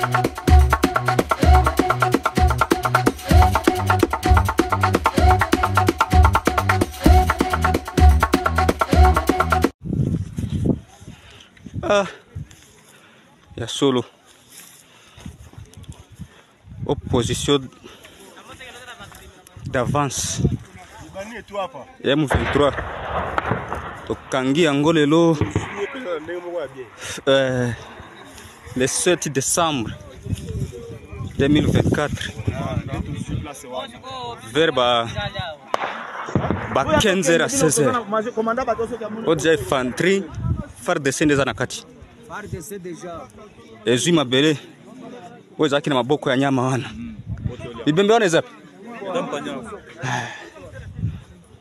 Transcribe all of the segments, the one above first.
Ah, il y a solo. Opposition d'avance. M23. Okangi Angolelo. Le 7 décembre 2024. Vers 15h à 16h. Odja infantry. FARDC ndeza na kati. FARDC deja. Ezui mabele. Weza kina maboko ya nyama wana. Bibembe wana zapi?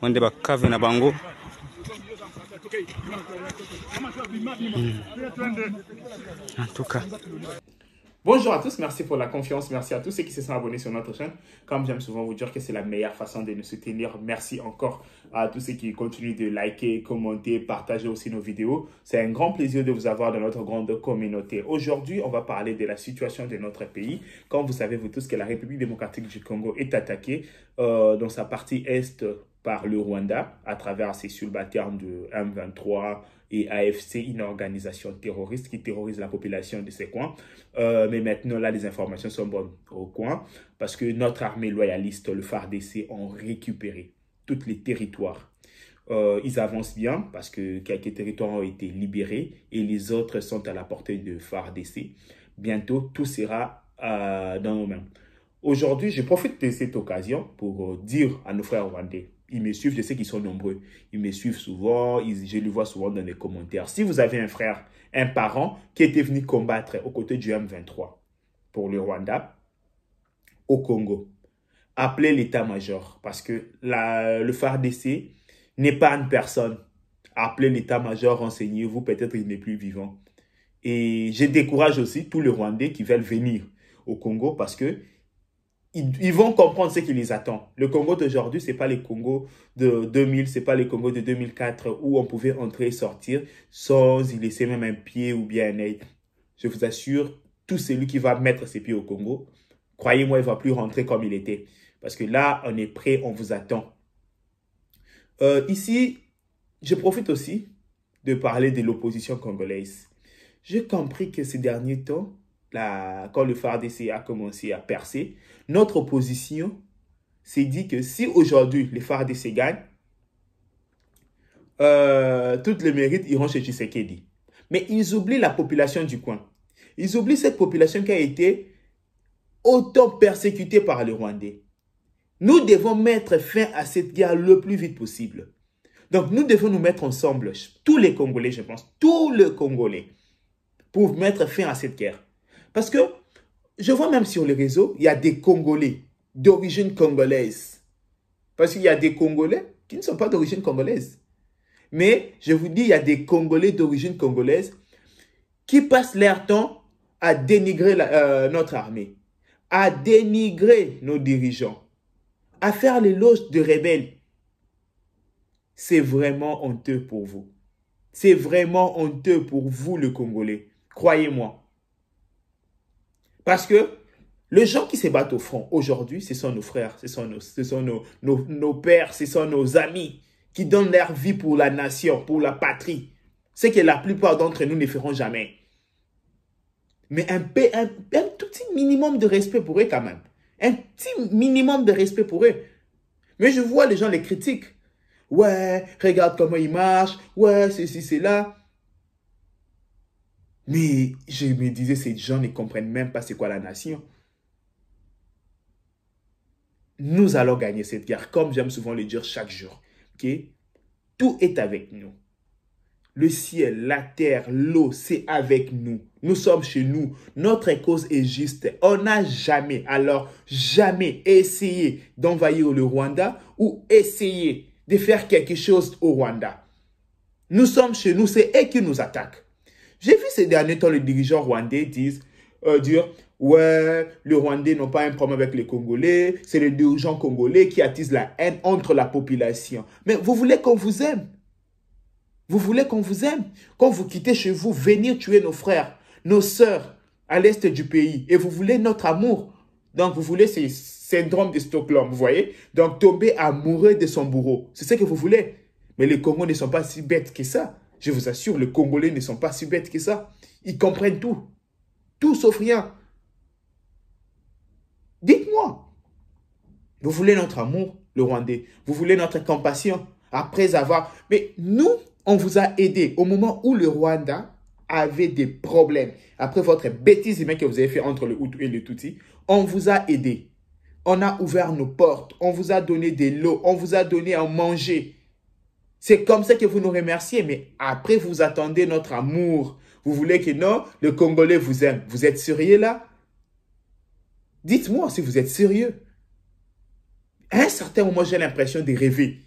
Wande bakave na bango. En tout cas. Bonjour à tous, merci pour la confiance, merci à tous ceux qui se sont abonnés sur notre chaîne. Comme j'aime souvent vous dire que c'est la meilleure façon de nous soutenir, merci encore à tous ceux qui continuent de liker, commenter, partager aussi nos vidéos. C'est un grand plaisir de vous avoir dans notre grande communauté. Aujourd'hui, on va parler de la situation de notre pays. Comme vous savez vous tous que la République démocratique du Congo est attaquée dans sa partie est par le Rwanda à travers ses subalternes de M23 et AFC, une organisation terroriste qui terrorise la population de ces coins. Mais maintenant, là, les informations sont bonnes au coin parce que notre armée loyaliste, le FARDC, ont récupéré tous les territoires. Ils avancent bien parce que quelques territoires ont été libérés et les autres sont à la portée de FARDC. Bientôt, tout sera dans nos mains. Aujourd'hui, je profite de cette occasion pour dire à nos frères rwandais, ils me suivent, je sais qu'ils sont nombreux, ils me suivent souvent, je les vois souvent dans les commentaires. Si vous avez un frère, un parent qui était venu combattre aux côtés du M23 pour le Rwanda, au Congo, appelez l'état-major parce que le FARDC n'est pas une personne. Appelez l'état-major, renseignez-vous, peut-être il n'est plus vivant. Et je décourage aussi tous les Rwandais qui veulent venir au Congo parce que ils vont comprendre ce qui les attend. Le Congo d'aujourd'hui, ce n'est pas le Congo de 2000, ce n'est pas le Congo de 2004 où on pouvait entrer et sortir sans y laisser même un pied ou bien un œil. Je vous assure, tout celui qui va mettre ses pieds au Congo, croyez-moi, il ne va plus rentrer comme il était. Parce que là, on est prêt, on vous attend. Ici, je profite aussi de parler de l'opposition congolaise. J'ai compris que ces derniers temps, quand le FARDC a commencé à percer, notre opposition s'est dit que si aujourd'hui le FARDC gagne, tous les mérites iront chez Tshisekedi. Mais ils oublient la population du coin. Ils oublient cette population qui a été autant persécutée par les Rwandais. Nous devons mettre fin à cette guerre le plus vite possible. Donc nous devons nous mettre ensemble, tous les Congolais, je pense, tous les Congolais, pour mettre fin à cette guerre. Parce que je vois même sur les réseaux, il y a des Congolais d'origine congolaise. Parce qu'il y a des Congolais qui ne sont pas d'origine congolaise. Mais je vous dis, il y a des Congolais d'origine congolaise qui passent leur temps à dénigrer notre armée, à dénigrer nos dirigeants, à faire l'éloge de rebelles. C'est vraiment honteux pour vous. C'est vraiment honteux pour vous, le Congolais. Croyez-moi. Parce que les gens qui se battent au front aujourd'hui, ce sont nos frères, ce sont nos pères, ce sont nos amis qui donnent leur vie pour la nation, pour la patrie. Ce que la plupart d'entre nous ne feront jamais. Mais un tout petit minimum de respect pour eux quand même. Un petit minimum de respect pour eux. Mais je vois les gens les critiquent. Ouais, regarde comment ils marchent. Ouais, ceci, c'est là. Mais je me disais, ces gens ne comprennent même pas c'est quoi la nation. Nous allons gagner cette guerre, comme j'aime souvent le dire chaque jour. Okay? Tout est avec nous. Le ciel, la terre, l'eau, c'est avec nous. Nous sommes chez nous. Notre cause est juste. On n'a jamais, alors jamais essayé d'envahir le Rwanda ou essayé de faire quelque chose au Rwanda. Nous sommes chez nous, c'est eux qui nous attaquent. J'ai vu ces derniers temps les dirigeants rwandais dire ouais, les Rwandais n'ont pas un problème avec les Congolais, c'est les dirigeants congolais qui attisent la haine entre la population. Mais vous voulez qu'on vous aime? Vous voulez qu'on vous aime? Quand vous quittez chez vous, venir tuer nos frères, nos sœurs, à l'est du pays. Et vous voulez notre amour. Donc, vous voulez ce syndrome de Stockholm, vous voyez? Donc, tomber amoureux de son bourreau. C'est ce que vous voulez. Mais les Congos ne sont pas si bêtes que ça. Je vous assure, les Congolais ne sont pas si bêtes que ça. Ils comprennent tout. Tout sauf rien. Dites-moi. Vous voulez notre amour, le Rwandais. Vous voulez notre compassion. Après avoir... Mais nous, on vous a aidé au moment où le Rwanda avait des problèmes. Après votre bêtise que vous avez fait entre le Hutu et le Tutsi, on vous a aidé. On a ouvert nos portes. On vous a donné de l'eau. On vous a donné à manger. C'est comme ça que vous nous remerciez. Mais après, vous attendez notre amour. Vous voulez que non, le Congolais vous aime. Vous êtes sérieux là? Dites-moi si vous êtes sérieux. À un certain moment, j'ai l'impression de rêver.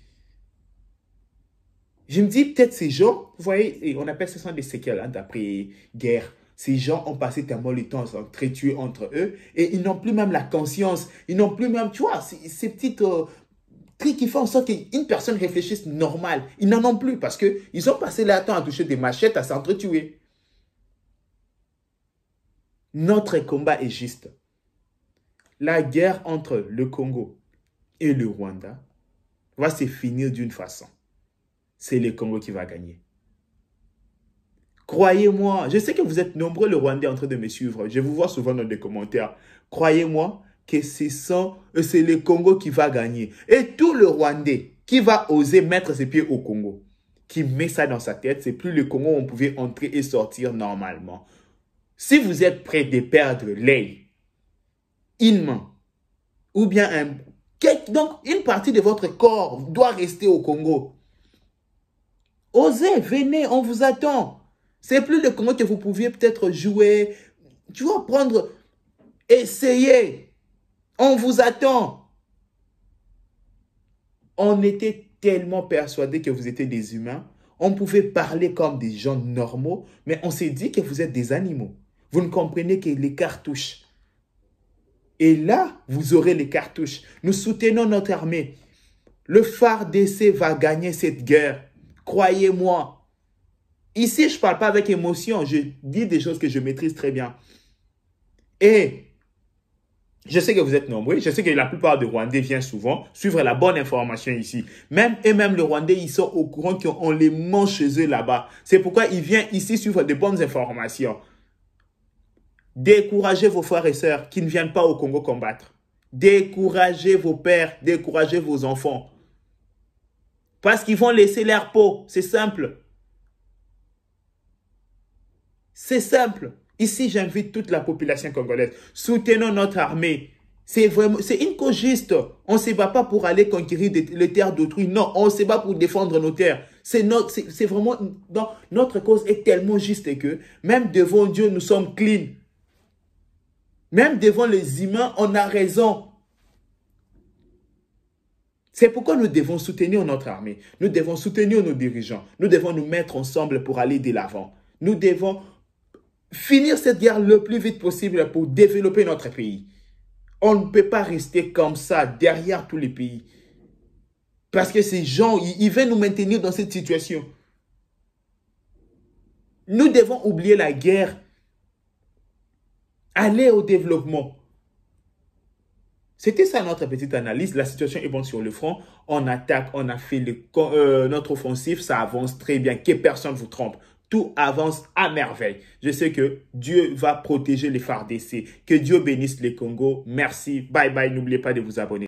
Je me dis, peut-être ces gens, vous voyez, on appelle ça des séquelles hein, d'après-guerre. Ces gens ont passé tellement de temps à s'entretuer entre eux et ils n'ont plus même la conscience. Ils n'ont plus même, tu vois, ces petites trucs qui font en sorte qu'une personne réfléchisse normal. Ils n'en ont plus parce qu'ils ont passé leur temps à toucher des machettes, à s'entretuer. Notre combat est juste. La guerre entre le Congo et le Rwanda va se finir d'une façon. C'est le Congo qui va gagner. Croyez-moi, je sais que vous êtes nombreux le Rwandais en train de me suivre. Je vous vois souvent dans des commentaires. Croyez-moi que c'est le Congo qui va gagner. Et tout le Rwandais qui va oser mettre ses pieds au Congo, qui met ça dans sa tête, c'est plus le Congo où on pouvait entrer et sortir normalement. Si vous êtes prêt de perdre l'œil, une main, ou bien donc une partie de votre corps doit rester au Congo. Osez, venez, on vous attend. C'est plus le Congo que vous pouviez peut-être jouer. Tu vas prendre, essayez. On vous attend. On était tellement persuadés que vous étiez des humains. On pouvait parler comme des gens normaux, mais on s'est dit que vous êtes des animaux. Vous ne comprenez que les cartouches. Et là, vous aurez les cartouches. Nous soutenons notre armée. Le FARDC va gagner cette guerre. Croyez-moi. Ici, je ne parle pas avec émotion. Je dis des choses que je maîtrise très bien. Et je sais que vous êtes nombreux. Je sais que la plupart des Rwandais viennent souvent suivre la bonne information ici. Même les Rwandais, ils sont au courant qu'on les mange chez eux là-bas. C'est pourquoi ils viennent ici suivre de bonnes informations. Découragez vos frères et sœurs qui ne viennent pas au Congo combattre. Découragez vos pères, découragez vos enfants. Parce qu'ils vont laisser leur peau. C'est simple. C'est simple. Ici, j'invite toute la population congolaise. Soutenons notre armée. C'est une cause juste. On ne se bat pas pour aller conquérir les terres d'autrui. Non, on se bat pour défendre nos terres. C'est vraiment... Non, notre cause est tellement juste que même devant Dieu, nous sommes clean. Même devant les humains, on a raison. C'est pourquoi nous devons soutenir notre armée. Nous devons soutenir nos dirigeants. Nous devons nous mettre ensemble pour aller de l'avant. Nous devons finir cette guerre le plus vite possible pour développer notre pays. On ne peut pas rester comme ça derrière tous les pays. Parce que ces gens, ils veulent nous maintenir dans cette situation. Nous devons oublier la guerre. Aller au développement. C'était ça notre petite analyse. La situation est bonne sur le front. On attaque, on a fait notre offensive. Ça avance très bien. Que personne ne vous trompe. Tout avance à merveille. Je sais que Dieu va protéger les FARDC. Que Dieu bénisse les Congo. Merci. Bye bye. N'oubliez pas de vous abonner.